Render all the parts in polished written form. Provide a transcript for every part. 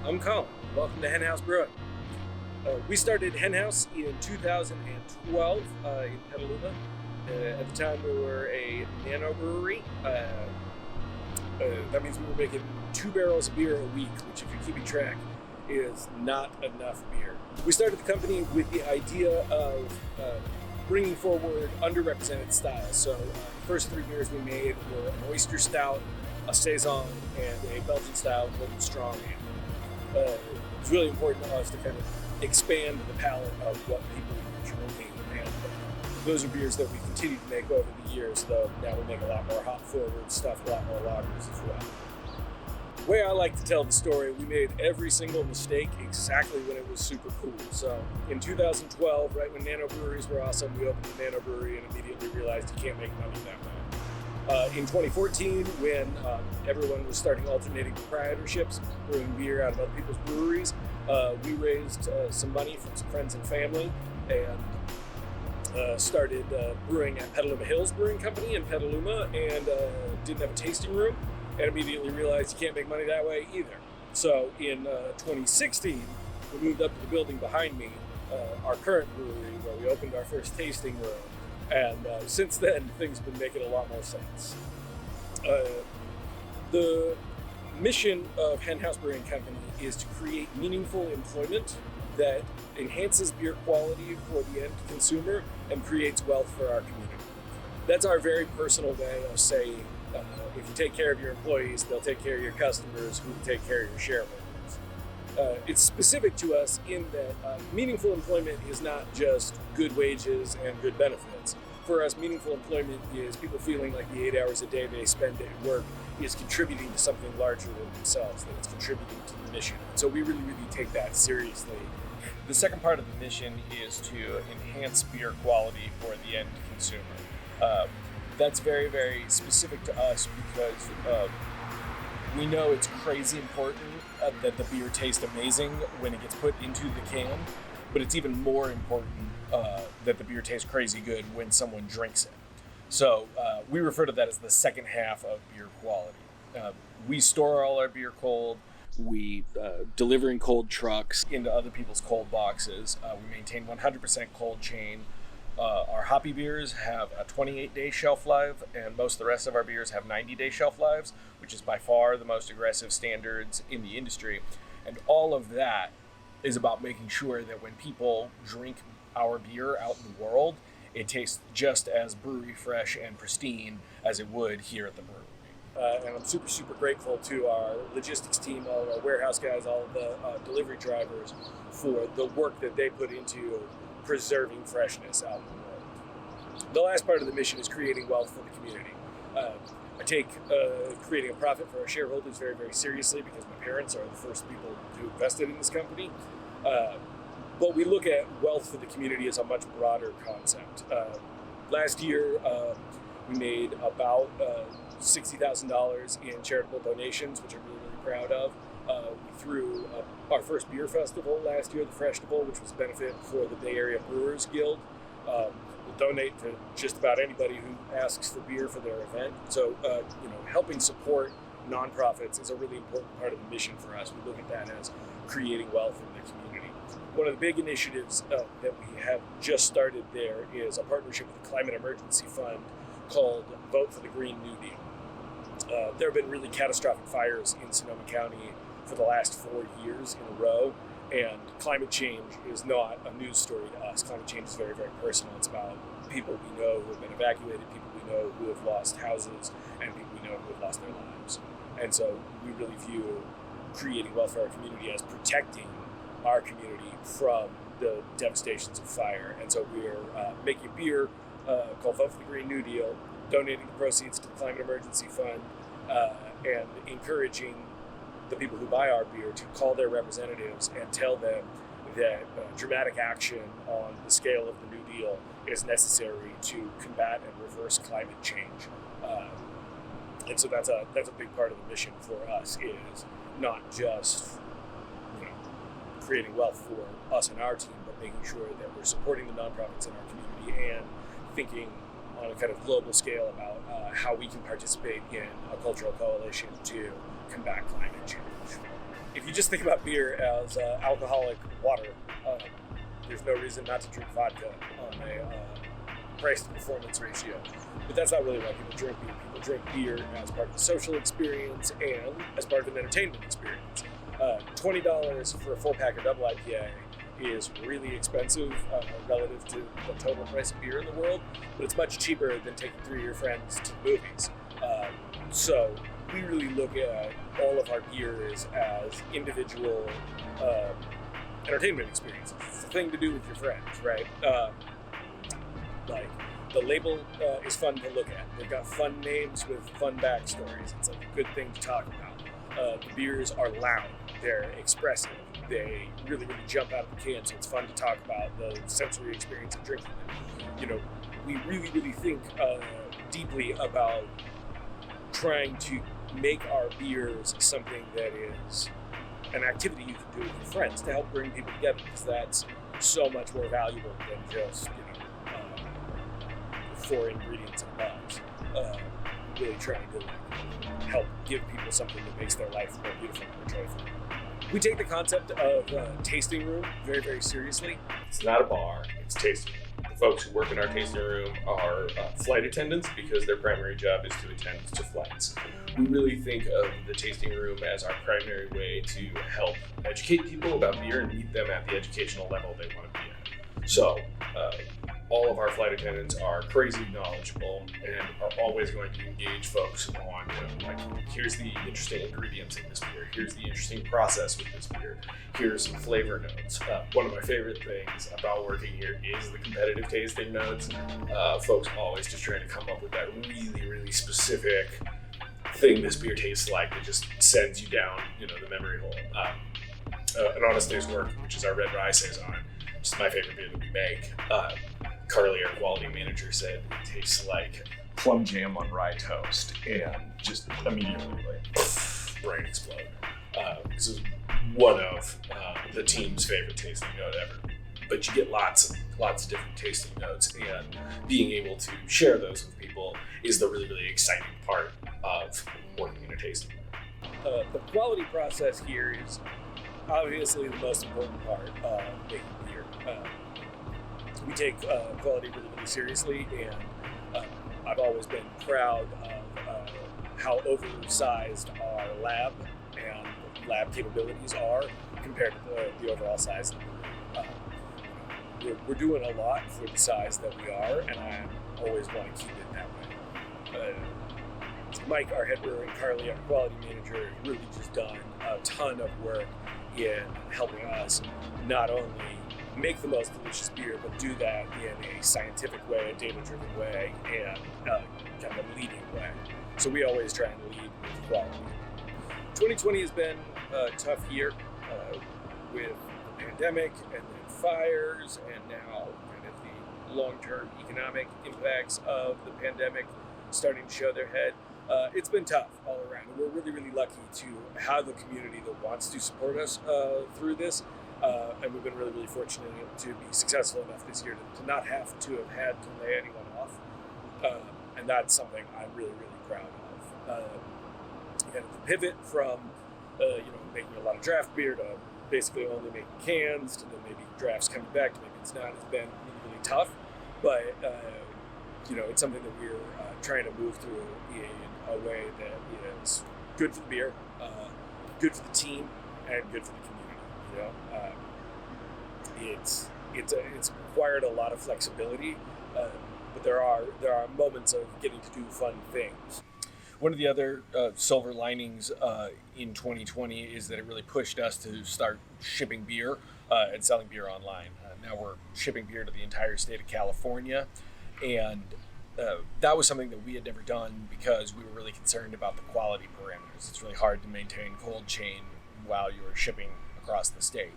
I'm Colin. Welcome to Henhouse Brewing. We started Henhouse in 2012 in Petaluma. At the time, we were a nano brewery. That means we were making 2 barrels of beer a week, which, if you're keeping track, is not enough beer. We started the company with the idea of bringing forward underrepresented styles. So the first 3 beers we made were an oyster stout, a saison, and a Belgian style golden strong ale. It's really important to us to kind of expand the palette of what people are drinking, and those are beers that we continue to make over the years, though now we make a lot more hop forward stuff, a lot more lagers as well. The way I like to tell the story, we made every single mistake exactly when it was super cool. So in 2012, right when nano breweries were awesome, we opened a nano brewery and immediately realized you can't make money that way. In 2014, when everyone was starting alternating proprietorships, brewing beer out of other people's breweries, we raised some money from some friends and family and started brewing at Petaluma Hills Brewing Company in Petaluma, and didn't have a tasting room, and immediately realized you can't make money that way either. So in 2016, we moved up to the building behind me, our current brewery, where we opened our first tasting room. And since then, things have been making a lot more sense. The mission of Henhouse Brewing Company is to create meaningful employment that enhances beer quality for the end consumer and creates wealth for our community. That's our very personal way of saying, if you take care of your employees, they'll take care of your customers, who will take care of your shareholders. It's specific to us in that meaningful employment is not just good wages and good benefits. For us, meaningful employment is people feeling like the 8 hours a day they spend at work is contributing to something larger than themselves, that it's contributing to the mission. So we really, really take that seriously. The second part of the mission is to enhance beer quality for the end consumer. That's very, very specific to us because we know it's crazy important that the beer tastes amazing when it gets put into the can, but it's even more important that the beer tastes crazy good when someone drinks it. So we refer to that as the second half of beer quality. We store all our beer cold. We deliver in cold trucks into other people's cold boxes. We maintain 100% cold chain. Our hoppy beers have a 28-day shelf life, and most of the rest of our beers have 90-day shelf lives, which is by far the most aggressive standards in the industry. And all of that is about making sure that when people drink our beer out in the world, it tastes just as brewery fresh and pristine as it would here at the brewery. And I'm super, super grateful to our logistics team, all of our warehouse guys, all of the delivery drivers for the work that they put into preserving freshness out in the world. The last part of the mission is creating wealth for the community. I take creating a profit for our shareholders very, very seriously because my parents are the first people who invested in this company. But we look at wealth for the community as a much broader concept. Last year, we made about $60,000 in charitable donations, which I'm really, really proud of. We threw our first beer festival last year, the Freshtival, which was a benefit for the Bay Area Brewers Guild. We'll donate to just about anybody who asks for beer for their event. So, helping support nonprofits is a really important part of the mission for us. We look at that as creating wealth in the community. One of the big initiatives that we have just started there is a partnership with the Climate Emergency Fund called Vote for the Green New Deal. There have been really catastrophic fires in Sonoma County for the last 4 years in a row, and climate change is not a news story to us. Climate change is very, very personal. It's about people we know who have been evacuated, people we know who have lost houses, and people we know who have lost their lives. And so we really view creating wealth for our community as protecting our community from the devastations of fire. And so we're making beer called Vote for the Green New Deal, donating the proceeds to the Climate Emergency Fund, and encouraging the people who buy our beer to call their representatives and tell them that dramatic action on the scale of the New Deal is necessary to combat and reverse climate change. And so that's a big part of the mission for us, is not just creating wealth for us and our team, but making sure that we're supporting the nonprofits in our community and thinking on a kind of global scale about how we can participate in a cultural coalition to combat climate change. if you just think about beer as alcoholic water, there's no reason not to drink vodka on a price to performance ratio. But that's not really why people drink beer. People drink beer as part of the social experience and as part of an entertainment experience. $20 for a 4-pack of double IPA is really expensive relative to the total price of beer in the world, but it's much cheaper than taking 3 of your friends to the movies. So we really look at all of our beers as individual entertainment experiences. It's a thing to do with your friends, right? Like, the label is fun to look at. They've got fun names with fun backstories. It's like a good thing to talk about. The beers are loud. They're expressive. They really, really jump out of the can, so it's fun to talk about the sensory experience of drinking them. You know, we really, really think deeply about trying to make our beers something that is an activity you can do with your friends to help bring people together, because that's so much more valuable than just, 4 ingredients in a box. Really trying to help give people something that makes their life more beautiful and more joyful. We take the concept of tasting room very, very seriously. It's not a bar, it's tasting room. The folks who work in our tasting room are flight attendants because their primary job is to attend to flights. We really think of the tasting room as our primary way to help educate people about beer and meet them at the educational level they want to be at. So, all of our flight attendants are crazy knowledgeable and are always going to engage folks on, here's the interesting ingredients in this beer, here's the interesting process with this beer, here's some flavor notes. One of my favorite things about working here is the competitive tasting notes. Folks always just trying to come up with that really, really specific thing this beer tastes like that just sends you down, the memory hole. An Honest Day's Work, which is our red rye saison, which is my favorite beer that we make. Carly, our quality manager, said it tastes like plum jam on rye toast, and just immediately brain explode. This is one of the team's favorite tasting note ever. But you get lots of different tasting notes, and being able to share those with people is the really, really exciting part of working in a tasting room. The quality process here is obviously the most important part of making beer. We take quality really, really seriously, and I've always been proud of how oversized our lab and lab capabilities are compared to the overall size of the brewery. We're doing a lot for the size that we are, and I always want to keep it that way. Mike, our head brewer, and Carly, our quality manager, have really just done a ton of work in helping us not only make the most delicious beer, but do that in a scientific way, a data-driven way, and kind of a leading way. So we always try and lead with quality. 2020 has been a tough year with the pandemic and then fires, and now kind of the long-term economic impacts of the pandemic starting to show their head. It's been tough all around. We're really, really lucky to have a community that wants to support us through this. And we've been really, really fortunate to be successful enough this year to not have to have had to lay anyone off. And that's something I'm really, really proud of. And the pivot from, making a lot of draft beer to basically only making cans, to then maybe drafts coming back to maybe it's not, has been really, really tough. But, it's something that we're trying to move through in a way that is good for the beer, good for the team, and good for the community. It's required a lot of flexibility, but there are moments of getting to do fun things. One of the other silver linings in 2020 is that it really pushed us to start shipping beer and selling beer online. Now we're shipping beer to the entire state of California, and that was something that we had never done because we were really concerned about the quality parameters. It's really hard to maintain cold chain while you're shipping across the state.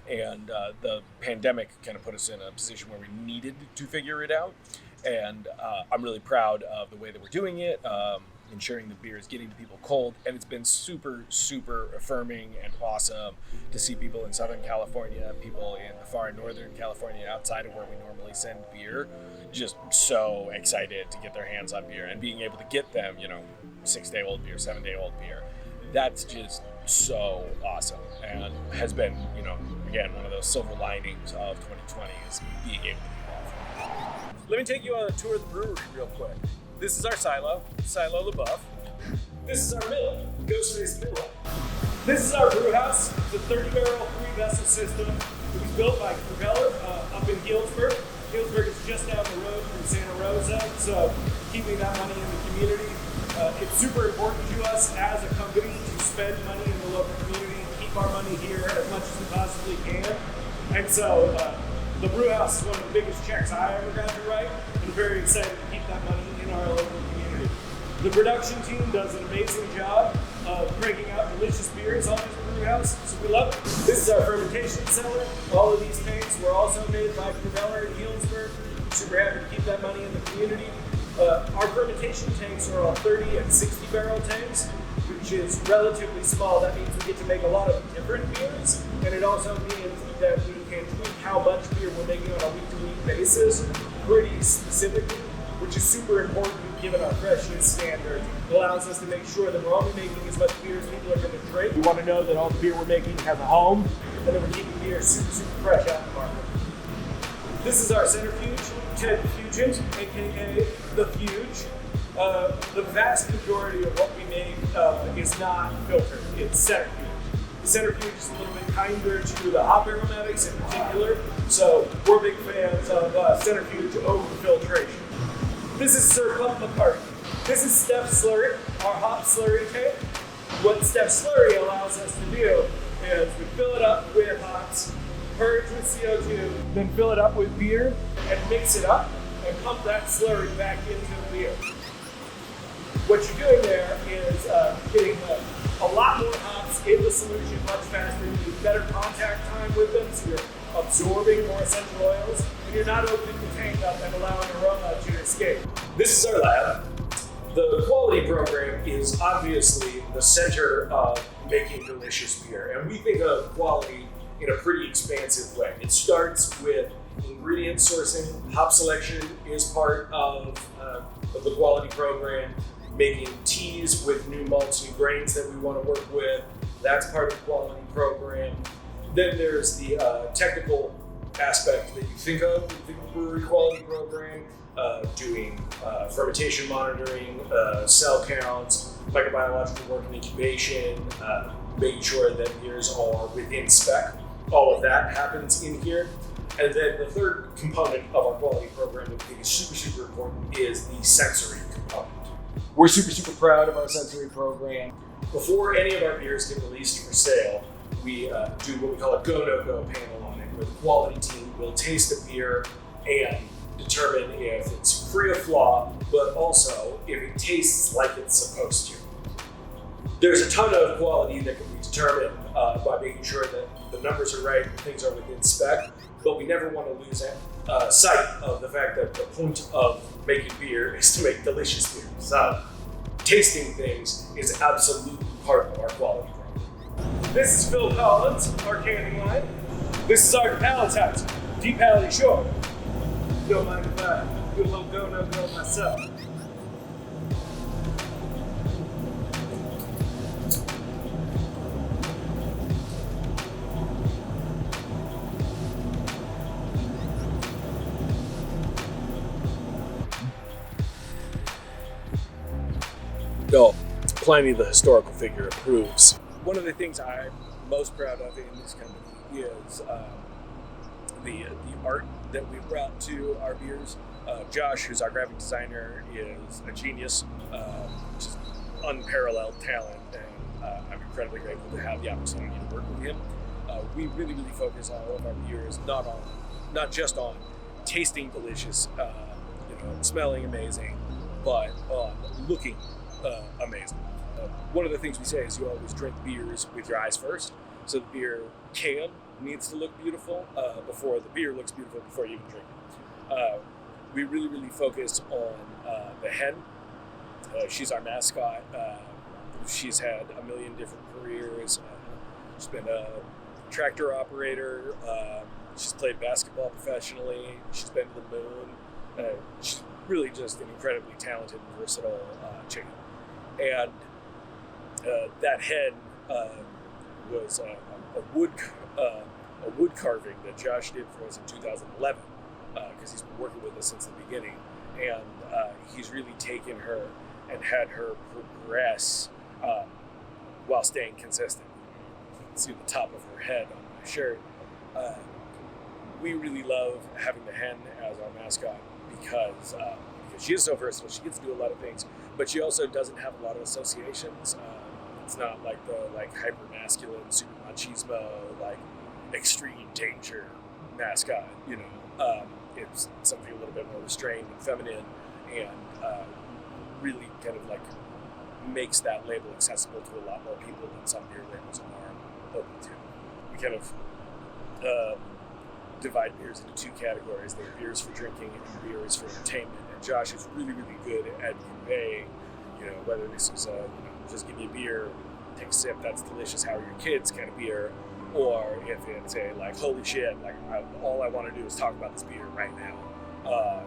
And the pandemic kind of put us in a position where we needed to figure it out. And I'm really proud of the way that we're doing it, ensuring the beer is getting to people cold. And it's been super, super affirming and awesome to see people in Southern California, people in the far Northern California outside of where we normally send beer, just so excited to get their hands on beer and being able to get them, 6-day-old beer, 7-day-old beer. That's just so awesome, and has been, again, one of those silver linings of 2020 is being able to do that. Let me take you on a tour of the brewery real quick. This is our Silo LaBeouf. This is our mill, Ghostface Mill. This is our brew house. It's a 30-barrel, 3-vessel system. It was built by Propeller up in Healdsburg. Healdsburg is just down the road from Santa Rosa, so keeping that money in the community. It's super important to us as a company to spend money in the local community, keep our money here as much as we possibly can. And so the brew house is one of the biggest checks I ever got to write. I'm very excited to keep that money in our local community. The production team does an amazing job of cranking out delicious beers on this brew house, so we love it. This is our fermentation cellar. All of these tanks were also made by Propeller in Healdsburg. Super happy to keep that money in the community. Our fermentation tanks are all 30 and 60 barrel tanks, which is relatively small. That means we get to make a lot of different beers, and it also means that we can tweak how much beer we're making on a week-to-week basis pretty specifically, which is super important given our freshness standard. It allows us to make sure that we're only making as much beer as people are going to drink. We want to know that all the beer we're making has a home, and that we're keeping beer super, super fresh out in the market. This is our centrifuge, Ted Fugent, aka the Fuge. The vast majority of what we make is not filtered, it's centrifuge. The centrifuge is a little bit kinder to the hop aromatics in particular, so we're big fans of centrifuge over filtration. This is Sir Pup McCarthy. This is Steph Slurry, our hop slurry tank. What Steph Slurry allows us to do is we fill it up with hops, purge with CO2, then fill it up with beer and mix it up and pump that slurry back into the beer. What you're doing there is getting a lot more hops in the solution much faster. You need better contact time with them, so you're absorbing more essential oils, and you're not opening the tank up and allowing aroma to escape. This is our lab. The quality program is obviously the center of making delicious beer, and we think of quality in a pretty expansive way. It starts with ingredient sourcing. Hop selection is part of the quality program. Making teas with new malts, new grains that we want to work with, that's part of the quality program. Then there's the technical aspect that you think of with the brewery quality program, doing fermentation monitoring, cell counts, microbiological work and incubation, making sure that beers are within spec. All of that happens in here. And then the third component of our quality program that we think is super, super important is the sensory component. We're super, super proud of our sensory program. Before any of our beers get released for sale, we do what we call a go, no go panel on it, where the quality team will taste the beer and determine if it's free of flaw, but also if it tastes like it's supposed to. There's a ton of quality that can be determined by making sure that the numbers are right and things are within spec, but we never want to lose sight of the fact that the point of making beer is to make delicious beer. So, tasting things is absolutely part of our quality program. This is Phil Collins, our canning line. This is our palletizer, Deep Valley Shore. Don't mind if I do a little go, no go myself. No, Pliny the historical figure approves. One of the things I'm most proud of in this company is the art that we brought to our beers. Josh, who's our graphic designer, is a genius, just unparalleled talent, and I'm incredibly grateful to have the opportunity to work with him. We really, really focus all of our beers not just on tasting delicious, smelling amazing, but looking amazing. One of the things we say is you always drink beers with your eyes first. So the beer can needs to look beautiful before the beer looks beautiful before you even drink it. We really, really focus on the hen. She's our mascot. She's had a million different careers. She's been a tractor operator. She's played basketball professionally. She's been to the moon. She's really just an incredibly talented and versatile chicken. And that hen was a wood carving that Josh did for us in 2011, because he's been working with us since the beginning, and he's really taken her and had her progress while staying consistent. You can see the top of her head on my shirt. We really love having the hen as our mascot because she is so versatile. She gets to do a lot of things, but she also doesn't have a lot of associations. It's not like the hyper masculine, super machismo, extreme danger mascot. It's something a little bit more restrained and feminine, and really kind of makes that label accessible to a lot more people than some beer labels are open to. We kind of divide beers into two categories. There are beers for drinking and beers for entertainment. And Josh is really, really good at conveying, whether this is just give me a beer, take a sip, that's delicious, how are your kids kind of beer, or if it's a holy shit, all I want to do is talk about this beer right now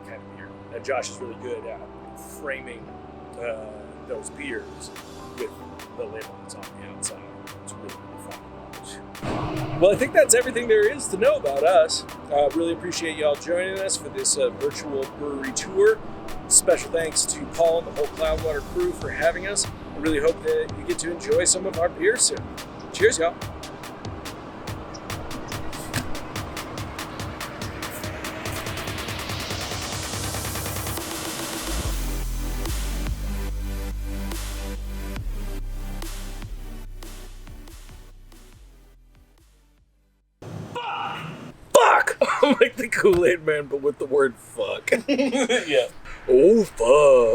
kind of beer. And Josh is really good at framing those beers with the label that's on the outside. It's really, really fun to watch. Well, I think that's everything there is to know about us. Really appreciate y'all joining us for this virtual brewery tour. Special thanks to Paul and the whole Cloudwater crew for having us. I really hope that you get to enjoy some of our beer soon. Cheers, y'all. I'm like the Kool-Aid Man, but with the word fuck. Yeah. Oh, fuck.